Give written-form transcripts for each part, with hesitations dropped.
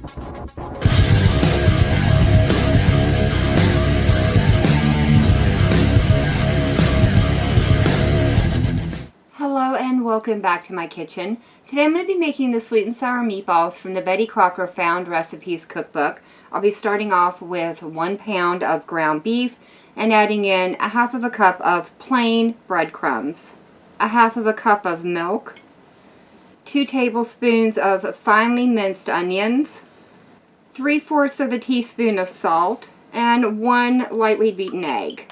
Hello and welcome back to my kitchen. Today I'm going to be making the sweet and sour meatballs from the Betty Crocker Found Recipes Cookbook. I'll be starting off with 1 pound of ground beef and adding in 1/2 cup of plain breadcrumbs, 1/2 cup of milk, 2 tablespoons of finely minced onions, 3/4 teaspoon of salt, and 1 lightly beaten egg.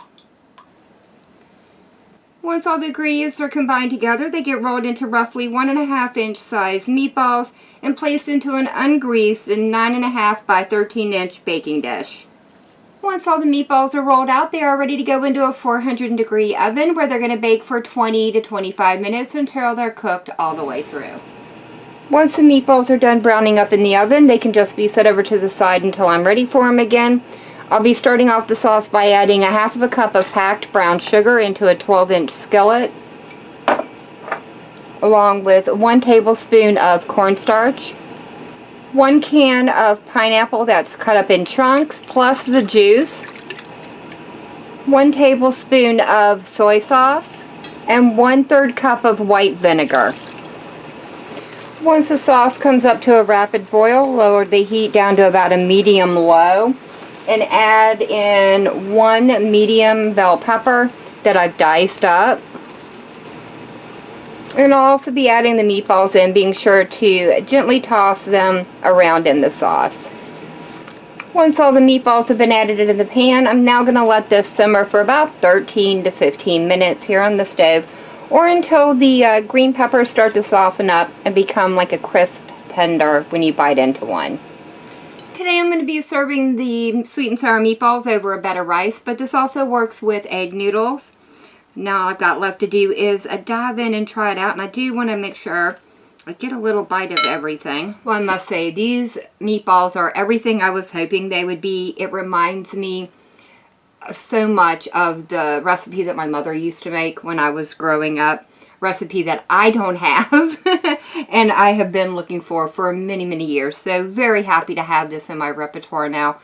Once all the ingredients are combined together, they get rolled into roughly 1.5 inch size meatballs and placed into an ungreased 9.5 by 13 inch baking dish. Once all the meatballs are rolled out, they are ready to go into a 400-degree oven where they're going to bake for 20 to 25 minutes until they're cooked all the way through. Once the meatballs are done browning up in the oven, they can just be set over to the side until I'm ready for them again. I'll be starting off the sauce by adding 1/2 cup of packed brown sugar into a 12-inch skillet, along with 1 tablespoon of cornstarch, 1 can of pineapple that's cut up in chunks, plus the juice, 1 tablespoon of soy sauce, and 1/3 cup of white vinegar. Once the sauce comes up to a rapid boil, lower the heat down to about a medium-low and add in 1 medium bell pepper that I've diced up. And I'll also be adding the meatballs in, being sure to gently toss them around in the sauce. Once all the meatballs have been added into the pan, I'm now going to let this simmer for about 13 to 15 minutes here on the stove, or until the green peppers start to soften up and become like a crisp tender when you bite into one. Today I'm going to be serving the sweet and sour meatballs over a bed of rice, but this also works with egg noodles. Now all I've got left to do is dive in and try it out, and I do want to make sure I get a little bite of everything. Well, I must say, these meatballs are everything I was hoping they would be. It reminds me so much of the recipe that my mother used to make when I was growing up. Recipe that I don't have and I have been looking for many years. So very happy to have this in my repertoire now.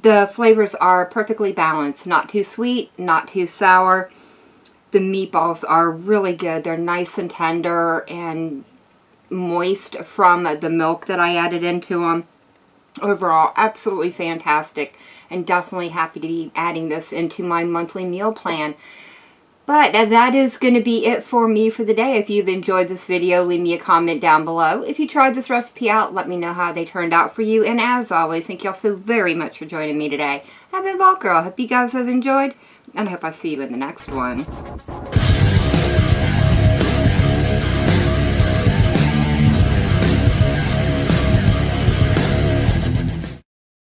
The flavors are perfectly balanced, not too sweet, not too sour. The meatballs are really good. They're nice and tender and moist from the milk that I added into them. Overall, absolutely fantastic, and definitely happy to be adding this into my monthly meal plan. But that is going to be it for me for the day. If you've enjoyed this video, leave me a comment down below. If you tried this recipe out, let me know how they turned out for you. And as always, thank you all so very much for joining me today. I've been Vault Girl. I hope you guys have enjoyed, and I hope I see you in the next one.